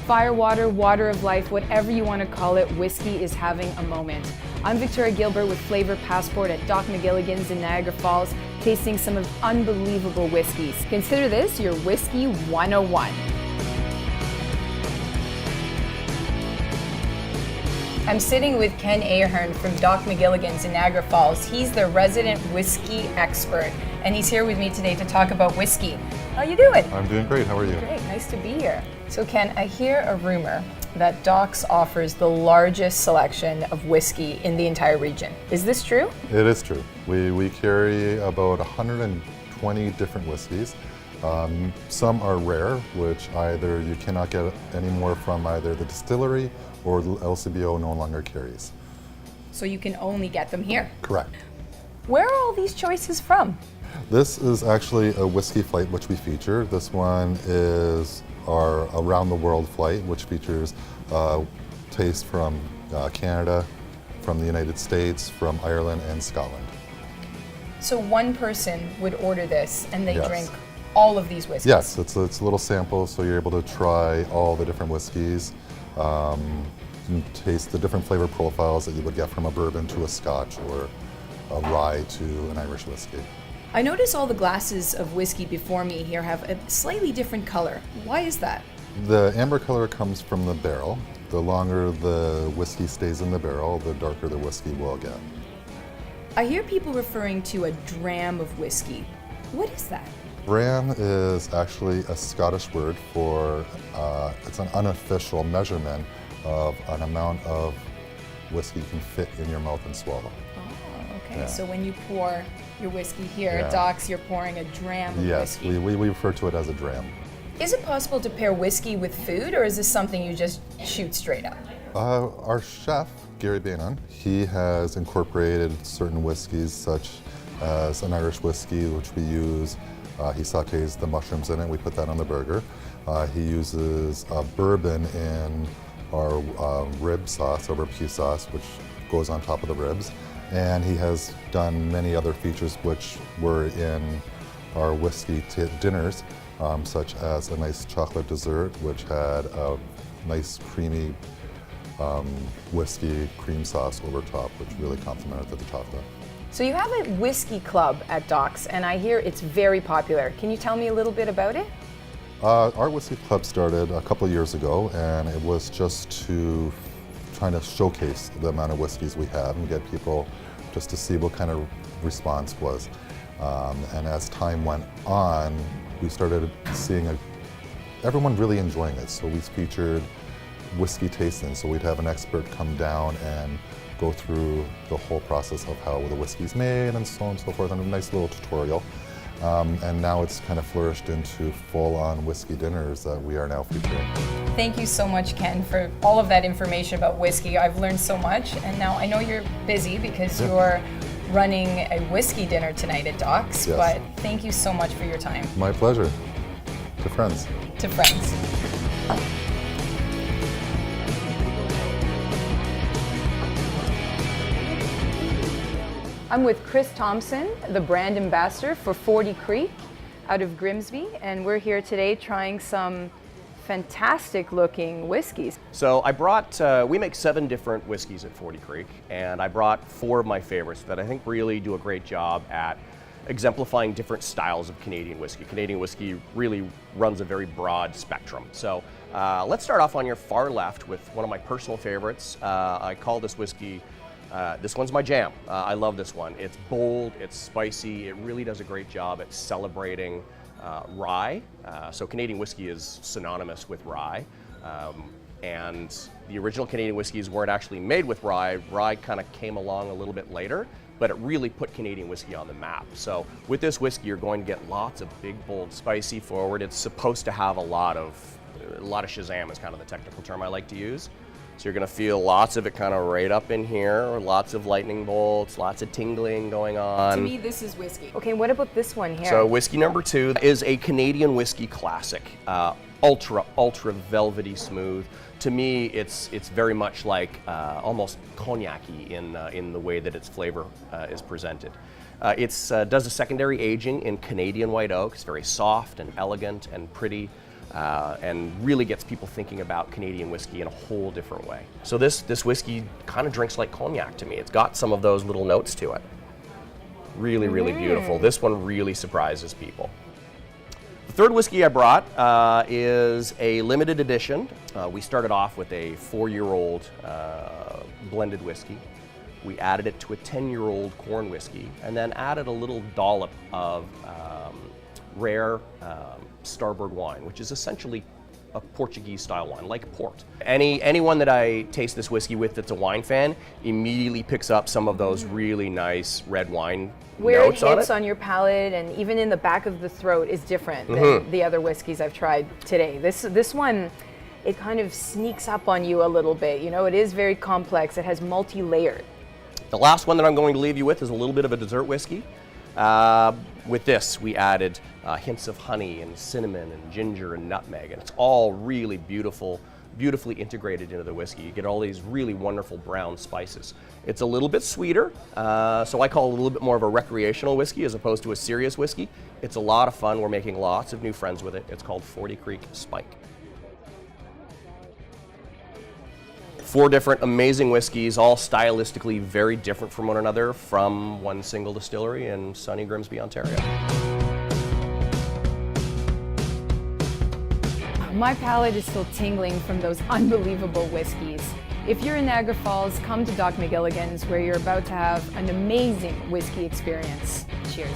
Firewater, water of life, whatever you want to call it, whiskey is having a moment. I'm Victoria Gilbert with Flavor Passport at Doc Magilligan's in Niagara Falls, tasting some of unbelievable whiskeys. Consider this your Whiskey 101. I'm sitting with Ken Ahern from Doc Magilligan's in Niagara Falls. He's the resident whiskey expert, and he's here with me today to talk about whiskey. How you doing? I'm doing great. How are you? Great. Nice to be here. So Ken, I hear a rumor that Doc's offers the largest selection of whiskey in the entire region. Is this true? It is true. We carry about 120 different whiskeys. Some are rare, which either you cannot get anymore from either the distillery or the LCBO no longer carries. So you can only get them here? Correct. Where are all these choices from? This is actually a whiskey flight which we feature. This one is our around the world flight, which features taste from Canada, from the United States, from Ireland and Scotland. So one person would order this and they Yes. drink all of these whiskeys? Yes, it's a little sample, so you're able to try all the different whiskeys, and taste the different flavor profiles that you would get from a bourbon to a Scotch or a rye to an Irish whiskey. I notice all the glasses of whiskey before me here have a slightly different color. Why is that? The amber color comes from the barrel. The longer the whiskey stays in the barrel, the darker the whiskey will get. I hear people referring to a dram of whiskey. What is that? Dram is actually a Scottish word for, it's an unofficial measurement of an amount of whiskey you can fit in your mouth and swallow. Oh, okay. Yeah. So when you pour your whiskey here at Yeah. Doc's, you're pouring a dram of Yes, whiskey. we refer to it as a dram. Is it possible to pair whiskey with food, or is this something you just shoot straight up? Our chef, Gary Bainan, he has incorporated certain whiskeys such as an Irish whiskey, which we use. He sautés the mushrooms in it, we put that on the burger. He uses bourbon in our rib sauce, our barbecue sauce, which goes on top of the ribs. And he has done many other features which were in our whiskey dinners, such as a nice chocolate dessert, which had a nice creamy whiskey cream sauce over top, which really complemented the chocolate. So you have a whiskey club at Doc's, and I hear it's very popular. Can you tell me a little bit about it? Our whiskey club started a couple of years ago, and it was just to trying to showcase the amount of whiskeys we have and get people just to see what kind of response was. And as time went on, we started seeing everyone really enjoying it. So we featured whiskey tasting. So we'd have an expert come down and go through the whole process of how the whiskey's made and so on and so forth, and a nice little tutorial. And now it's kind of flourished into full-on whiskey dinners that we are now featuring. Thank you so much, Ken, for all of that information about whiskey. I've learned so much, and now I know you're busy because you're running a whiskey dinner tonight at Doc's, Yes. but thank you so much for your time. My pleasure. To friends. To friends. I'm with Chris Thompson, the brand ambassador for 40 Creek out of Grimsby, and we're here today trying some fantastic looking whiskeys. So I brought, we make 7 different whiskeys at 40 Creek, and I brought 4 of my favorites that I think really do a great job at exemplifying different styles of Canadian whiskey. Canadian whiskey really runs a very broad spectrum. So let's start off on your far left with one of my personal favorites. I call this whiskey, this one's my jam. I love this one. It's bold, it's spicy, it really does a great job at celebrating rye. So Canadian whiskey is synonymous with rye. And the original Canadian whiskeys weren't actually made with rye. Rye kind of came along a little bit later, but it really put Canadian whiskey on the map. So with this whiskey, you're going to get lots of big, bold, spicy forward. It's supposed to have a lot of Shazam is kind of the technical term I like to use. So you're going to feel lots of it kind of right up in here, lots of lightning bolts, lots of tingling going on. To me, this is whiskey. Okay, what about this one here? So whiskey number 2 is a Canadian whiskey classic. Ultra velvety smooth. To me, it's very much like almost cognac-y in the way that its flavor is presented. It does a secondary aging in Canadian white oak. It's very soft and elegant and pretty. and really gets people thinking about Canadian whiskey in a whole different way. So this whiskey kind of drinks like cognac to me. It's got some of those little notes to it. Really, really beautiful. This one really surprises people. The third whiskey I brought is a limited edition. We started off with a 4-year-old blended whiskey. We added it to a 10-year-old corn whiskey, and then added a little dollop of rare Starboard wine, which is essentially a Portuguese-style wine, like port. Anyone that I taste this whiskey with that's a wine fan immediately picks up some of those really nice red wine Where notes it hits on your palate and even in the back of the throat is different than the other whiskeys I've tried today. This one, it kind of sneaks up on you a little bit. You know, it is very complex. It has multi-layered. The last one that I'm going to leave you with is a little bit of a dessert whiskey. With this, we added hints of honey and cinnamon and ginger and nutmeg, and it's all really beautifully integrated into the whiskey. You get all these really wonderful brown spices. It's a little bit sweeter, so I call it a little bit more of a recreational whiskey as opposed to a serious whiskey. It's a lot of fun. We're making lots of new friends with it. It's called 40 Creek Spike. 4 different amazing whiskeys, all stylistically very different from one another, from one single distillery in sunny Grimsby, Ontario. My palate is still tingling from those unbelievable whiskeys. If you're in Niagara Falls, come to Doc Magilligan's, where you're about to have an amazing whiskey experience. Cheers.